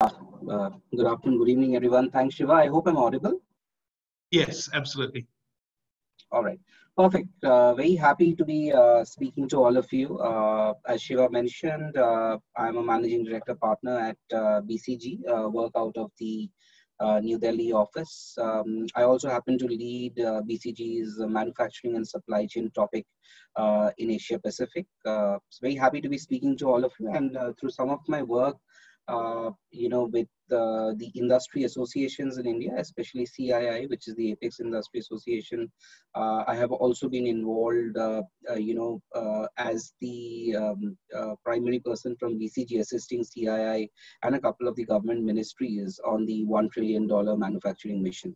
Good afternoon, good evening, everyone. Thanks, Shiva. I hope I'm audible. Yes, absolutely. All right, perfect. Very happy to be speaking to all of you. As Shiva mentioned, I'm a managing director partner at BCG, work out of the New Delhi office. I also happen to lead BCG's manufacturing and supply chain topic in Asia Pacific. So very happy to be speaking to all of you, and through some of my work, with the industry associations in India, especially CII, which is the Apex Industry Association. I have also been involved, as the primary person from BCG assisting CII and a couple of the government ministries on the $1 trillion manufacturing mission.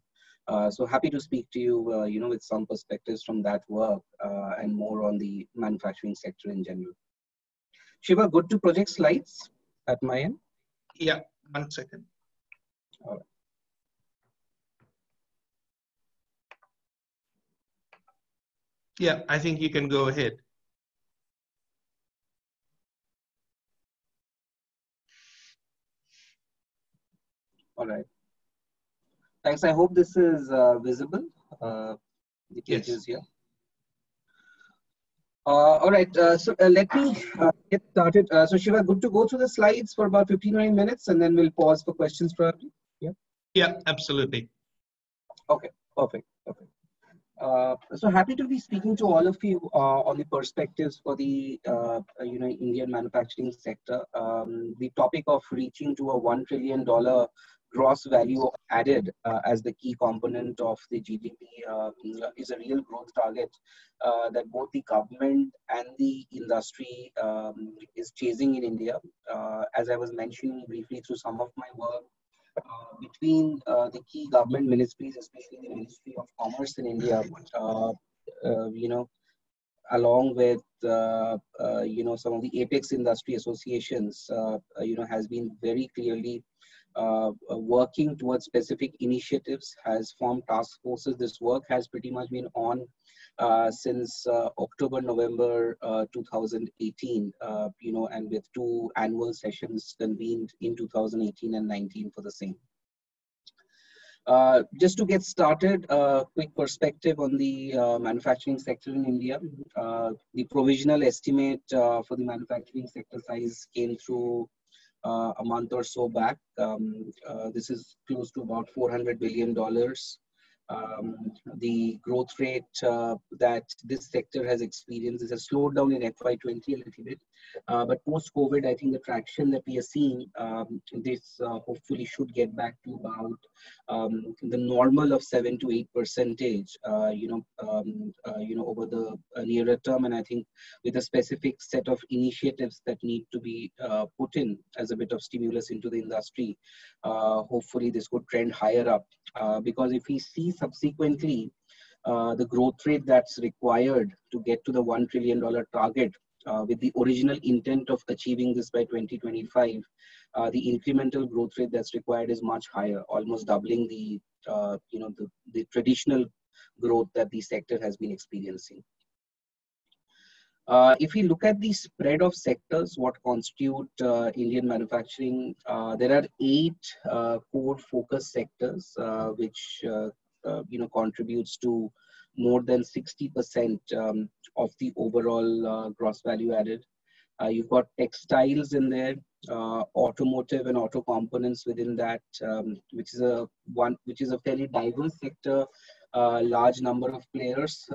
So happy to speak to you, with some perspectives from that work and more on the manufacturing sector in general. Shiva, good to project slides at my end? Yeah, 1 second. All right. Yeah, I think you can go ahead. All right. Thanks. I hope this is visible. The pages here. All right. So let me get started. So Shiva, good to go through the slides for about 59 minutes, and then we'll pause for questions probably. Yeah. Yeah, absolutely. Okay. Perfect. Perfect. So happy to be speaking to all of you on the perspectives for the Indian manufacturing sector. The topic of reaching to a $1 trillion gross value added as the key component of the GDP is a real growth target that both the government and the industry is chasing in India. As I was mentioning briefly through some of my work, between the key government ministries, especially the Ministry of Commerce in India, along with some of the Apex industry associations, has been very clearly working towards specific initiatives, has formed task forces. This work has pretty much been on since October, November 2018, and with 2 annual sessions convened in 2018 and 19 for the same. Just to get started, a quick perspective on the manufacturing sector in India. The provisional estimate for the manufacturing sector size came through a month or so back. This is close to about $400 billion. The growth rate that this sector has experienced is a slowdown in FY20 a little bit, but post-COVID, I think the traction that we are seeing, this hopefully should get back to about the normal of 7 to 8%, over the nearer term. And I think with a specific set of initiatives that need to be put in as a bit of stimulus into the industry, hopefully this could trend higher up. Because if we see subsequently the growth rate that's required to get to the $1 trillion target, with the original intent of achieving this by 2025, the incremental growth rate that's required is much higher, almost doubling the traditional growth that the sector has been experiencing. If we look at the spread of sectors, what constitute Indian manufacturing, there are 8 core focus sectors, which contributes to more than 60% of the overall gross value added. You've got textiles in there, automotive and auto components within that, which is a fairly diverse sector. Large number of players,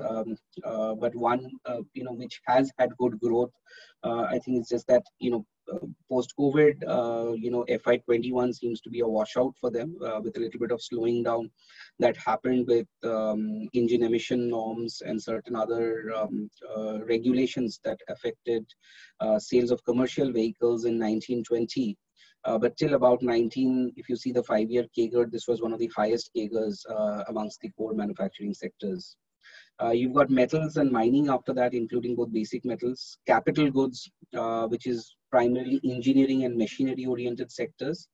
but one which has had good growth. I think it's just that post-COVID, FY21 seems to be a washout for them, with a little bit of slowing down that happened with engine emission norms and certain other regulations that affected sales of commercial vehicles in 1920. But till about 19, if you see the 5-year CAGR, this was one of the highest CAGRs amongst the core manufacturing sectors. You've got metals and mining after that, including both basic metals, capital goods, which is primarily engineering and machinery oriented sectors.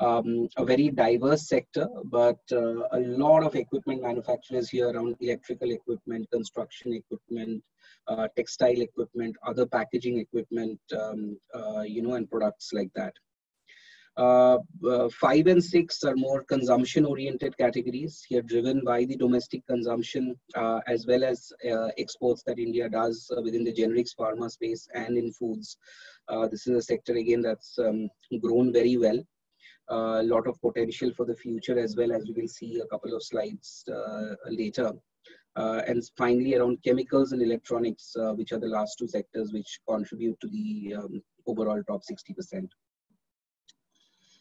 A very diverse sector, but a lot of equipment manufacturers here around electrical equipment, construction equipment, textile equipment, other packaging equipment, and products like that. 5 and 6 are more consumption-oriented categories here, driven by the domestic consumption as well as exports that India does within the generics pharma space and in foods. This is a sector again that's grown very well. A lot of potential for the future as well, as we will see a couple of slides later. And finally, around chemicals and electronics, which are the last two sectors which contribute to the overall top 60%.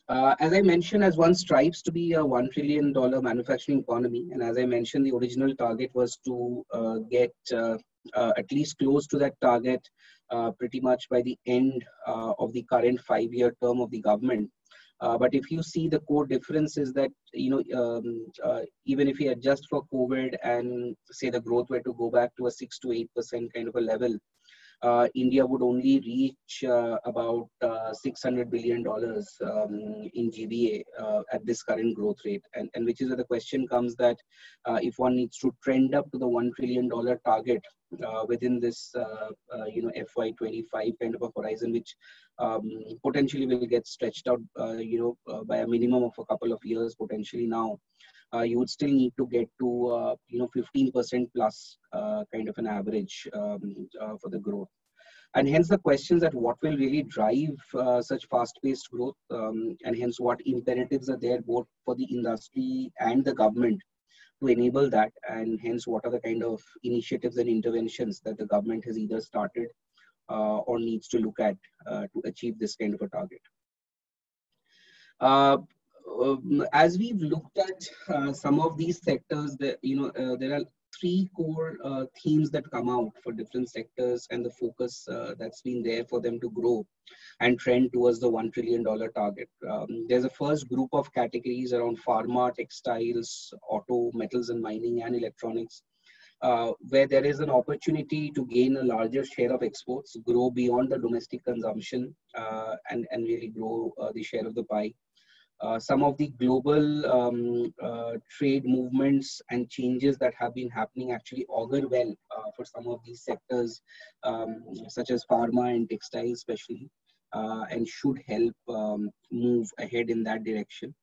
As I mentioned, as one strives to be a $1 trillion manufacturing economy, and as I mentioned, the original target was to get at least close to that target pretty much by the end of the current 5-year term of the government. But if you see, the core difference is that, even if you adjust for COVID and say the growth were to go back to a 6 to 8% kind of a level, India would only reach about $600 billion in GVA at this current growth rate. And which is where the question comes that if one needs to trend up to the $1 trillion target within this, FY25 kind of a horizon, which potentially will get stretched out, by a minimum of a couple of years potentially now. You would still need to get to 15% plus kind of an average for the growth. And hence the questions that what will really drive such fast-paced growth, and hence what imperatives are there both for the industry and the government to enable that, and hence what are the kind of initiatives and interventions that the government has either started or needs to look at to achieve this kind of a target. As we've looked at some of these sectors, there are 3 core themes that come out for different sectors, and the focus that's been there for them to grow and trend towards the $1 trillion target. There's a first group of categories around pharma, textiles, auto, metals and mining, and electronics, where there is an opportunity to gain a larger share of exports, grow beyond the domestic consumption, and really grow the share of the pie. Some of the global trade movements and changes that have been happening actually augur well for some of these sectors, such as pharma and textiles especially, and should help move ahead in that direction.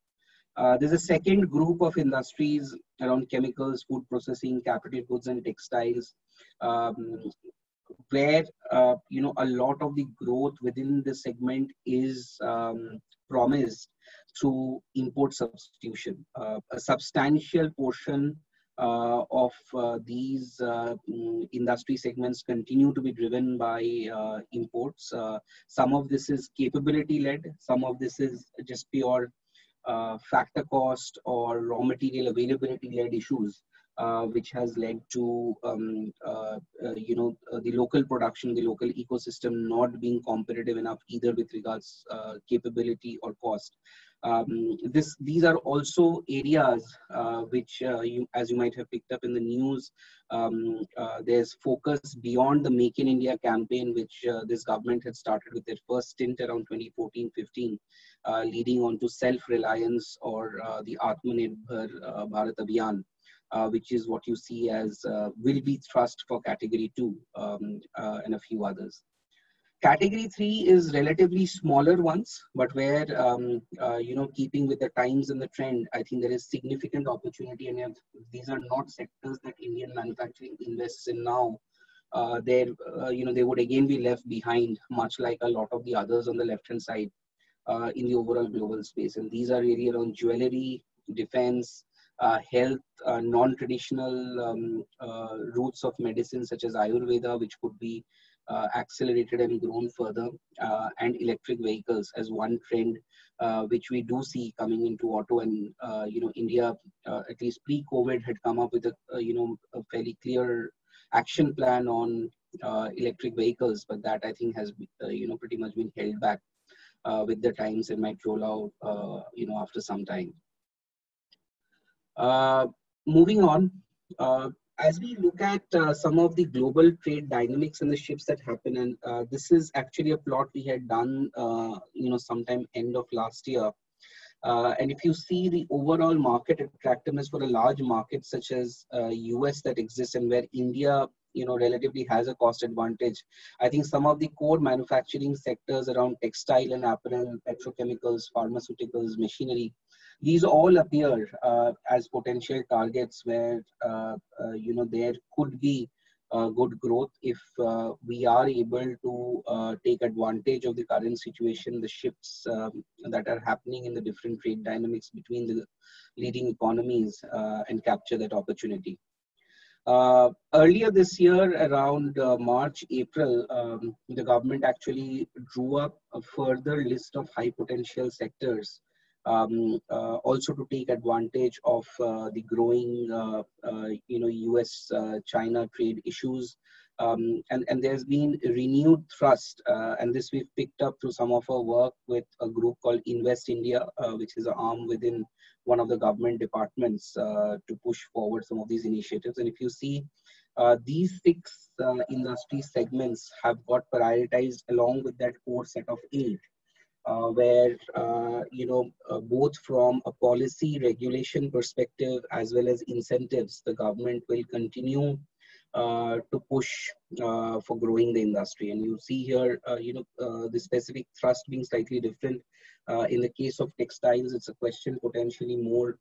There's a second group of industries around chemicals, food processing, capital goods and textiles, where a lot of the growth within the segment is promised through import substitution. A substantial portion of these industry segments continue to be driven by imports. Some of this is capability led, some of this is just pure factor cost or raw material availability led issues, which has led to the local production, the local ecosystem not being competitive enough either with regards capability or cost. These are also areas which, as you might have picked up in the news, there's focus beyond the Make in India campaign, which this government had started with their first stint around 2014-15, leading on to self-reliance or the Atmanirbhar Bharat Abhiyan, which is what you see as will be thrust for category 2 and a few others. Category 3 is relatively smaller ones, but where, keeping with the times and the trend, I think there is significant opportunity. And these are not sectors that Indian manufacturing invests in now. They would again be left behind, much like a lot of the others on the left-hand side in the overall global space. And these are really around jewelry, defense, health, non-traditional routes of medicine such as Ayurveda, which could be accelerated and grown further, and electric vehicles as one trend which we do see coming into auto. And India, at least pre-COVID, had come up with a fairly clear action plan on electric vehicles, but that I think has pretty much been held back with the times and might roll out after some time. Moving on, as we look at some of the global trade dynamics and the shifts that happen, and this is actually a plot we had done, sometime end of last year. And if you see the overall market attractiveness for a large market such as US that exists, and where India relatively has a cost advantage. I think some of the core manufacturing sectors around textile and apparel, petrochemicals, pharmaceuticals, machinery, these all appear as potential targets where there could be good growth if we are able to take advantage of the current situation, the shifts that are happening in the different trade dynamics between the leading economies, and capture that opportunity. Earlier this year, around March, April, the government actually drew up a further list of high potential sectors, also to take advantage of the growing, US-China trade issues. And there's been renewed thrust, and this we've picked up through some of our work with a group called Invest India, which is an arm within one of the government departments, to push forward some of these initiatives. And if you see, these 6 industry segments have got prioritized along with that core set of 8, where both from a policy regulation perspective as well as incentives, the government will continue to push for growing the industry. And you see here, the specific thrust being slightly different. In the case of textiles, it's a question potentially more,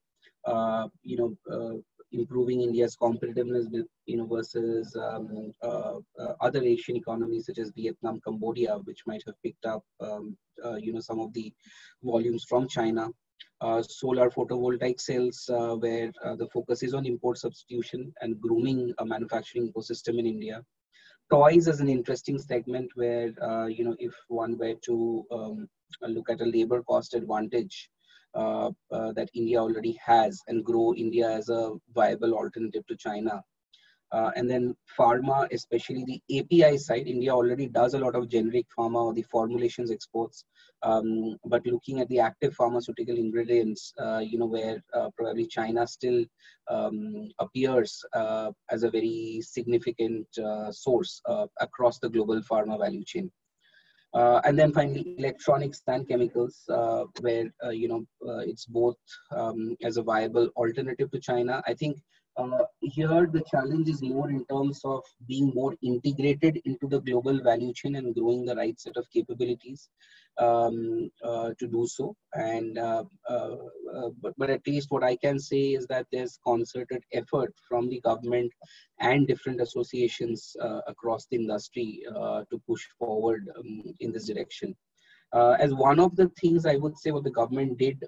improving India's competitiveness versus other Asian economies such as Vietnam, Cambodia, which might have picked up, some of the volumes from China. Solar photovoltaic cells, where the focus is on import substitution and grooming a manufacturing ecosystem in India. Toys is an interesting segment where, if one were to look at a labor cost advantage that India already has and grow India as a viable alternative to China. And then pharma, especially the API side, India already does a lot of generic pharma or the formulations exports. But looking at the active pharmaceutical ingredients, where probably China still appears as a very significant source across the global pharma value chain. And then finally, electronics and chemicals, where, it's both as a viable alternative to China. I think here the challenge is more in terms of being more integrated into the global value chain and growing the right set of capabilities to do so. And but at least what I can say is that there's concerted effort from the government and different associations across the industry to push forward in this direction. As one of the things I would say what the government did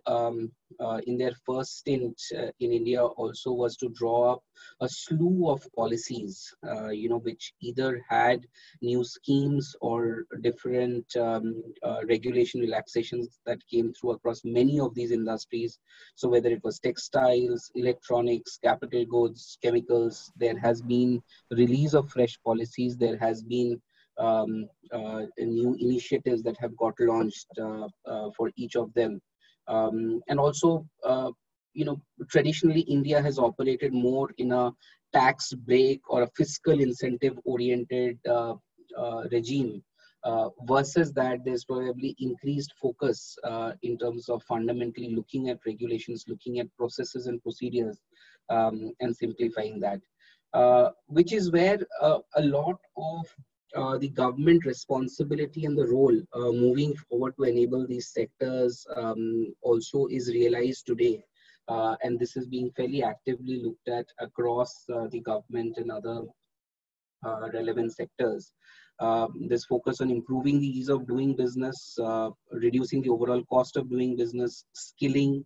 in their first stint in India also was to draw up a slew of policies, which either had new schemes or different regulation relaxations that came through across many of these industries. So whether it was textiles, electronics, capital goods, chemicals, there has been release of fresh policies. There has been new initiatives that have got launched for each of them. And also, traditionally India has operated more in a tax break or a fiscal incentive oriented regime, versus that there's probably increased focus in terms of fundamentally looking at regulations, looking at processes and procedures, and simplifying that, which is where a lot of the government responsibility and the role moving forward to enable these sectors also is realized today. And this is being fairly actively looked at across the government and other relevant sectors. This focus on improving the ease of doing business, reducing the overall cost of doing business, skilling,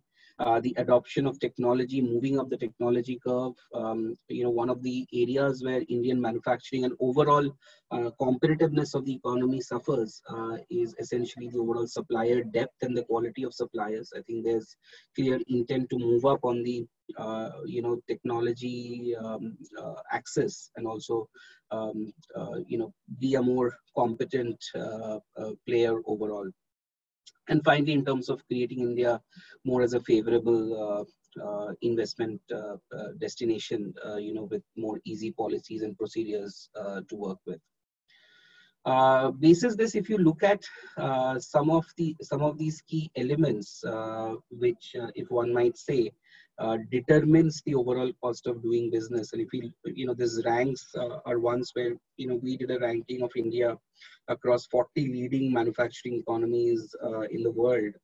the adoption of technology, moving up the technology curve. One of the areas where Indian manufacturing and overall competitiveness of the economy suffers is essentially the overall supplier depth and the quality of suppliers. I think there's clear intent to move up on the technology access, and also be a more competent player overall. And finally, in terms of creating India more as a favorable investment destination, with more easy policies and procedures to work with. Basis this, if you look at some of these key elements, which, if one might say, determines the overall cost of doing business. And if we, these ranks are ones where, we did a ranking of India across 40 leading manufacturing economies in the world.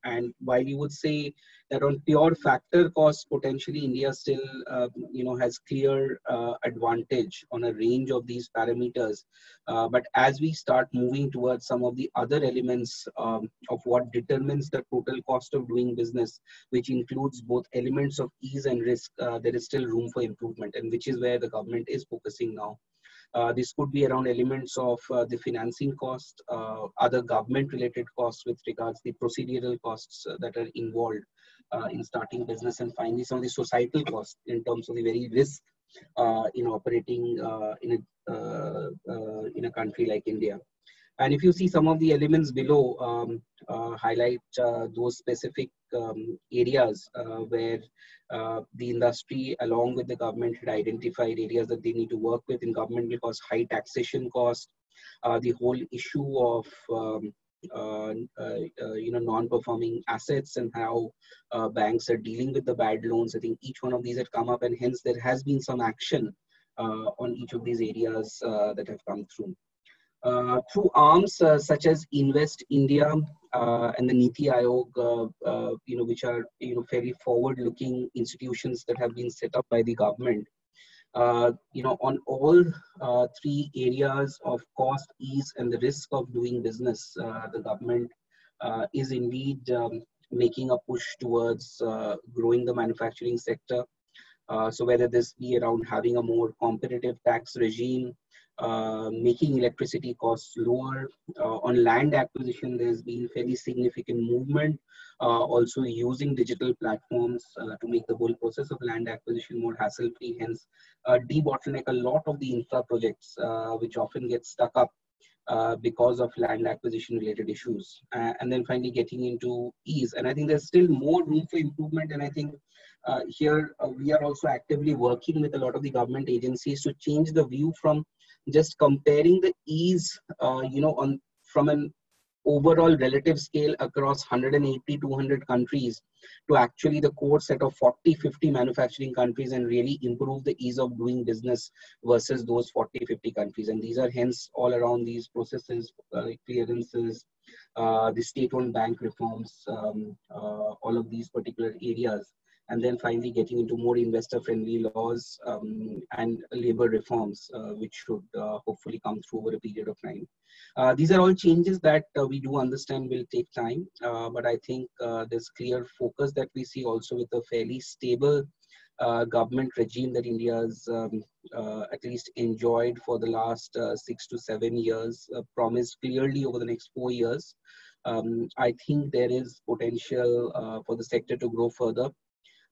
And while you would say that on pure factor cost, potentially India still, has clear advantage on a range of these parameters. But as we start moving towards some of the other elements of what determines the total cost of doing business, which includes both elements of ease and risk, there is still room for improvement, and which is where the government is focusing now. This could be around elements of the financing cost, other government-related costs with regards to the procedural costs that are involved in starting business, and finally some of the societal costs in terms of the very risk in operating in a country like India. And if you see some of the elements below, highlight those specific areas where the industry, along with the government, had identified areas that they need to work with in government, because high taxation cost, the whole issue of non-performing assets and how banks are dealing with the bad loans. I think each one of these had come up, and hence there has been some action on each of these areas that have come through. Through arms such as Invest India and the Niti Aayog, which are fairly forward-looking institutions that have been set up by the government. On all three areas of cost, ease, and the risk of doing business, the government is indeed making a push towards growing the manufacturing sector. So whether this be around having a more competitive tax regime, making electricity costs lower. On land acquisition, there's been fairly significant movement. Also using digital platforms to make the whole process of land acquisition more hassle-free, hence debottleneck a lot of the infra projects, which often get stuck up because of land acquisition related issues. And then finally getting into ease. And I think there's still more room for improvement. And I think here we are also actively working with a lot of the government agencies to change the view from just comparing the ease, from an overall relative scale across 180, 200 countries to actually the core set of 40, 50 manufacturing countries, and really improve the ease of doing business versus those 40, 50 countries. And these are hence all around these processes, clearances, the state-owned bank reforms, all of these particular areas. And then finally getting into more investor-friendly laws and labor reforms, which should hopefully come through over a period of time. These are all changes that we do understand will take time, but I think there's clear focus that we see also with a fairly stable government regime that India's at least enjoyed for the last 6 to 7 years, promised clearly over the next 4 years. I think there is potential for the sector to grow further.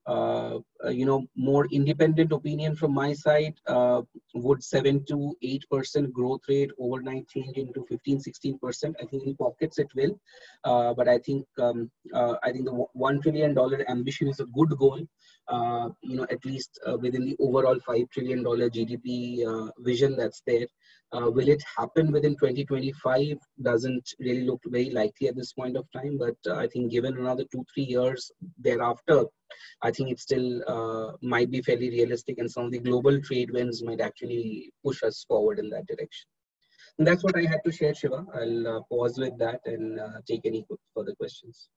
More independent opinion from my side, would 7 to 8% growth rate overnight change into 15, 16%? I think in pockets it will, but I think the $1 trillion ambition is a good goal. At least within the overall $5 trillion GDP vision that's there. Will it happen within 2025? Doesn't really look very likely at this point of time, but I think given another 2-3 years thereafter, I think it still might be fairly realistic, and some of the global trade winds might actually push us forward in that direction. And that's what I had to share, Shiva. I'll pause with that and take any further questions.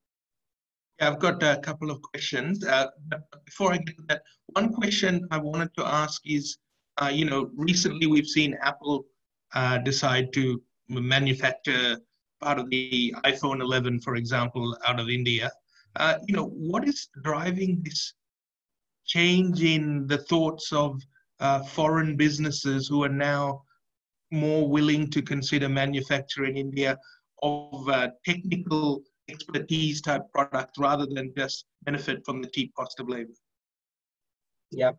Yeah, I've got a couple of questions. But before I get to that, one question I wanted to ask is, recently we've seen Apple decide to manufacture part of the iPhone 11, for example, out of India. What is driving this change in the thoughts of foreign businesses who are now more willing to consider manufacturing in India of technical expertise type product rather than just benefit from the cheap cost of labor? Yeah.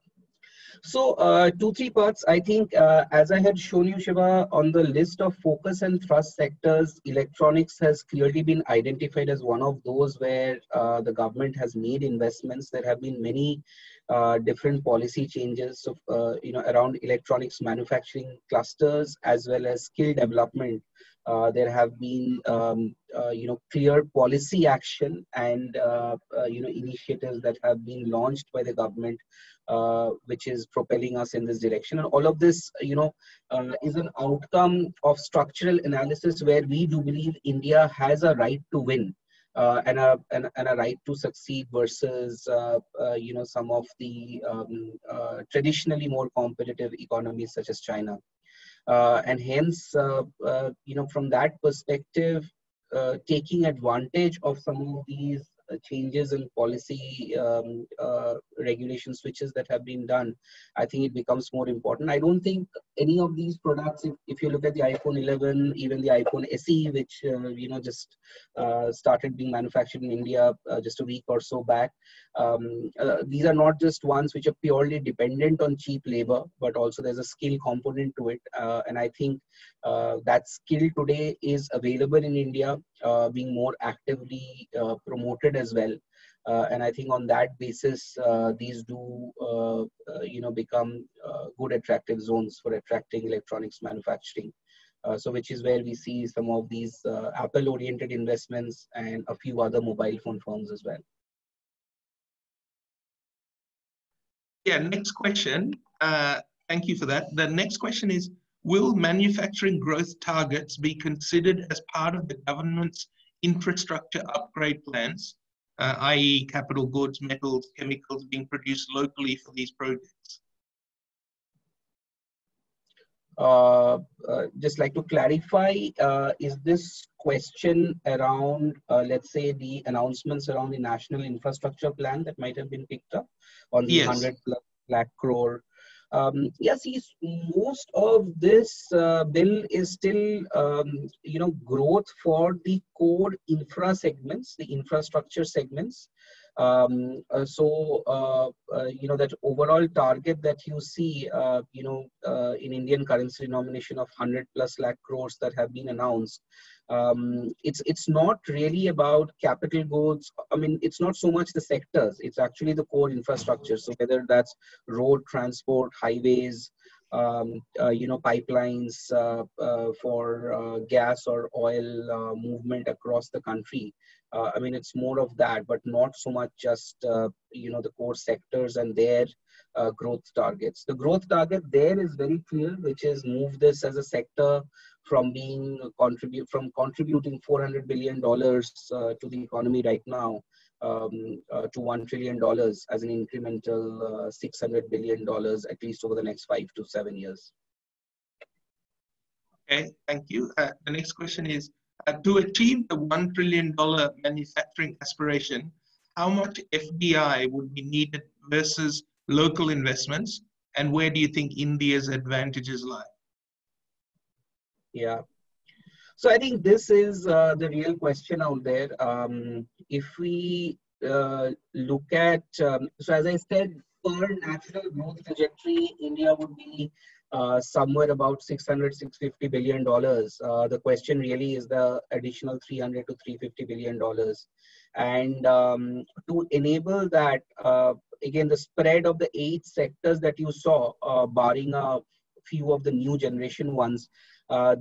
So 2-3 parts. I think as I had shown you, Shiva, on the list of focus and thrust sectors, electronics has clearly been identified as one of those where the government has made investments. There have been many different policy changes of, around electronics manufacturing clusters as well as skill development There have been, clear policy action and, initiatives that have been launched by the government, which is propelling us in this direction. And all of this, is an outcome of structural analysis where we do believe India has a right to win. And a right to succeed versus some of the traditionally more competitive economies such as China. And hence, from that perspective, taking advantage of some of these changes in policy regulation switches that have been done, I think it becomes more important. I don't think any of these products, if you look at the iPhone 11, even the iPhone SE, which just started being manufactured in India just a week or so back, these are not just ones which are purely dependent on cheap labor, but also there's a skill component to it. And I think that skill today is available in India, being more actively promoted as well. And I think on that basis, these do, become good attractive zones for attracting electronics manufacturing. So which is where we see some of these Apple-oriented investments and a few other mobile phone firms as well. Yeah, next question. Thank you for that. The next question is, will manufacturing growth targets be considered as part of the government's infrastructure upgrade plans, i.e. capital goods, metals, chemicals being produced locally for these projects? Just like to clarify, is this question around, let's say, the announcements around the National Infrastructure Plan that might have been picked up on the Yes. 100 lakh crore? Yes, most of this bill is still, growth for the core infra segments, the infrastructure segments. That overall target that you see, in Indian currency denomination of 100+ lakh crores that have been announced, it's not really about capital goods. I mean, it's not so much the sectors, it's actually the core infrastructure. So whether that's road transport, highways, pipelines for gas or oil movement across the country. I mean, it's more of that, but not so much just, the core sectors and their growth targets. The growth target there is very clear, which is move this as a sector from contributing $400 billion to the economy right now, to $1 trillion as an incremental $600 billion, at least over the next 5 to 7 years. Okay, thank you. The next question is, to achieve the $1 trillion manufacturing aspiration, how much FDI would be needed versus local investments? And where do you think India's advantages lie? Yeah. So I think this is the real question out there. If we look at, so as I said, per natural growth trajectory, India would be somewhere about $600–650 billion. The question really is the additional $300 to $350 billion. And to enable that, again, the spread of the 8 sectors that you saw, barring a few of the new generation ones,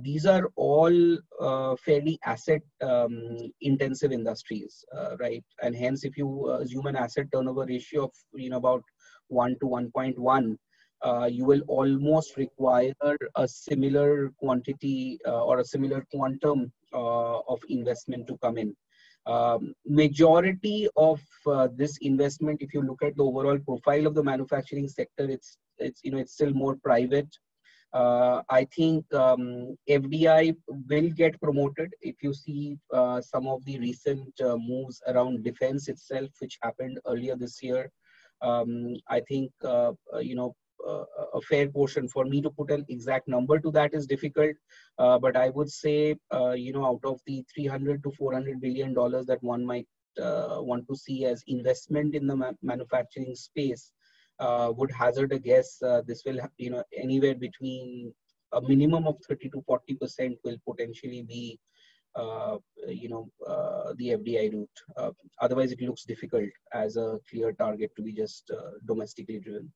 these are all fairly asset intensive industries, right? And hence, if you assume an asset turnover ratio of about 1 to 1.1, you will almost require a similar quantity or a similar quantum of investment to come in. Majority of this investment, if you look at the overall profile of the manufacturing sector, it's still more private. I think FDI will get promoted. If you see some of the recent moves around defense itself, which happened earlier this year, I think a fair portion. For me to put an exact number to that is difficult, but I would say out of the $300 to $400 billion that one might want to see as investment in the manufacturing space, would hazard a guess this will anywhere between a minimum of 30 to 40% will potentially be the FDI route. Otherwise, it looks difficult as a clear target to be just domestically driven.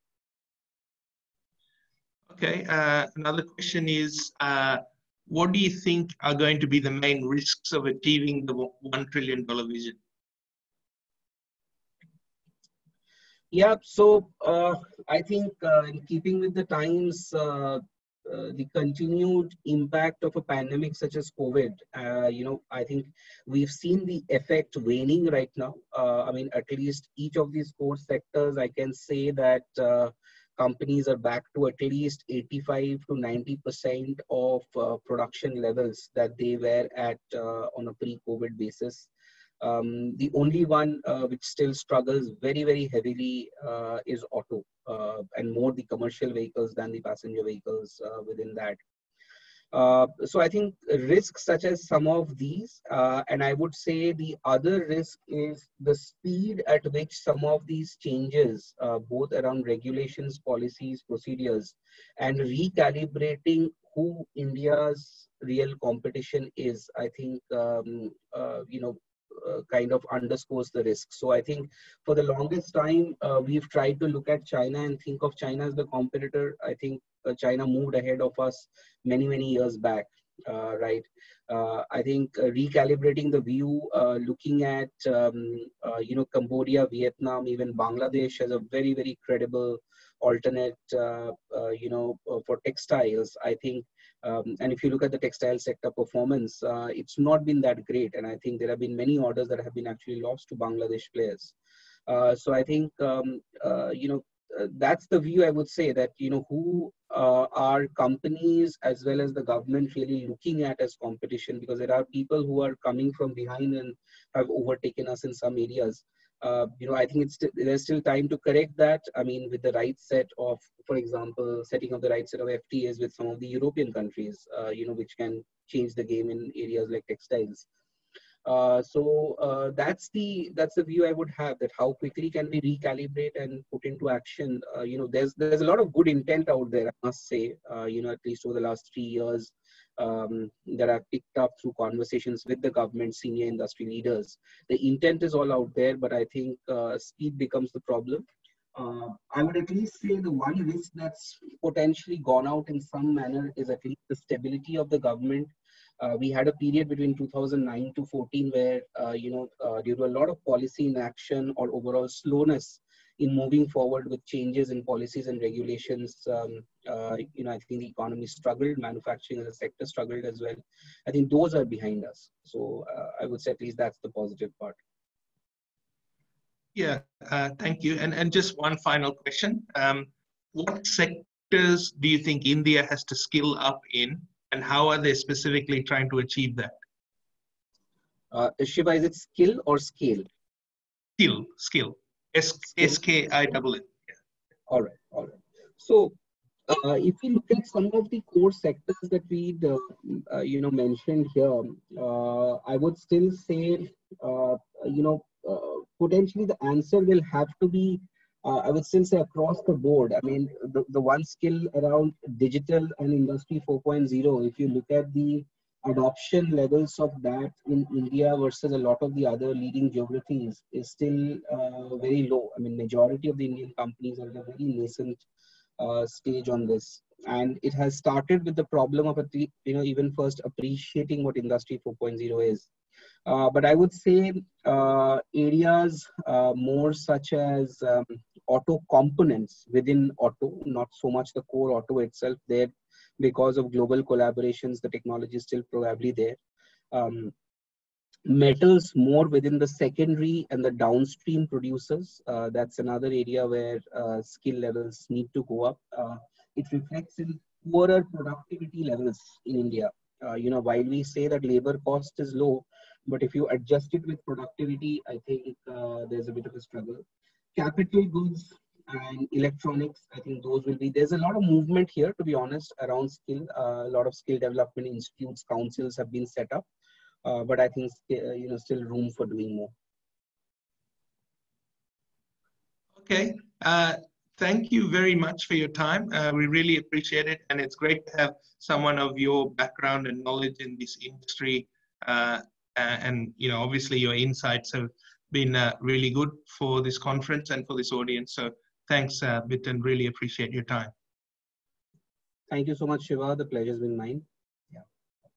Okay, another question is, what do you think are going to be the main risks of achieving the $1 trillion vision? Yeah, so I think in keeping with the times, the continued impact of a pandemic such as COVID, I think we've seen the effect waning right now. I mean, at least each of these core sectors, I can say that companies are back to at least 85 to 90% of production levels that they were at on a pre-COVID basis. The only one which still struggles very, very heavily is auto, and more the commercial vehicles than the passenger vehicles within that. So I think risks such as some of these, and I would say the other risk is the speed at which some of these changes, both around regulations, policies, procedures, and recalibrating who India's real competition is, I think, kind of underscores the risk. So I think for the longest time, we've tried to look at China and think of China as the competitor. I think China moved ahead of us many, many years back, right? I think recalibrating the view, looking at, Cambodia, Vietnam, even Bangladesh as a very, very credible alternate, for textiles, I think. And if you look at the textile sector performance, it's not been that great. And I think there have been many orders that have been actually lost to Bangladesh players. So I think, that's the view I would say, that, who are companies as well as the government really looking at as competition, because there are people who are coming from behind and have overtaken us in some areas. I think there's still time to correct that. I mean, with the right set of, for example, setting up the right set of FTAs with some of the European countries, which can change the game in areas like textiles. So that's the view I would have, that how quickly can we recalibrate and put into action. There's a lot of good intent out there, I must say, at least over the last 3 years, that I've picked up through conversations with the government, senior industry leaders. The intent is all out there, but I think speed becomes the problem. I would at least say the one risk that's potentially gone out in some manner is at least the stability of the government. We had a period between 2009 to 14 where, due to a lot of policy inaction or overall slowness in moving forward with changes in policies and regulations, I think the economy struggled, manufacturing as a sector struggled as well. I think those are behind us. So I would say at least that's the positive part. Yeah, thank you. And just one final question. What sectors do you think India has to skill up in, and how are they specifically trying to achieve that? Shiva, is it skill or scale? Skill. S-K-I-L-L. All right. So if we look at some of the core sectors that we mentioned here, I would still say, potentially the answer will have to be, I would still say, across the board. I mean, the one skill around digital and Industry 4.0, if you look at the adoption levels of that in India versus a lot of the other leading geographies, is still very low. I mean, majority of the Indian companies are at a very nascent stage on this. And it has started with the problem of, even first appreciating what Industry 4.0 is. But I would say areas more such as auto components within auto, not so much the core auto itself. There, because of global collaborations, the technology is still probably there. Metals more within the secondary and the downstream producers. That's another area where skill levels need to go up. It reflects in poorer productivity levels in India. While we say that labor cost is low, but if you adjust it with productivity, I think there's a bit of a struggle. Capital goods and electronics, I think those will be, there's a lot of movement here, to be honest, around skill. A lot of skill development institutes, councils have been set up, but I think, still room for doing more. Okay. Thank you very much for your time. We really appreciate it. And it's great to have someone of your background and knowledge in this industry. And obviously your insights have been really good for this conference and for this audience. So thanks, Bitan. Really appreciate your time. Thank you so much, Shiva. The pleasure's been mine.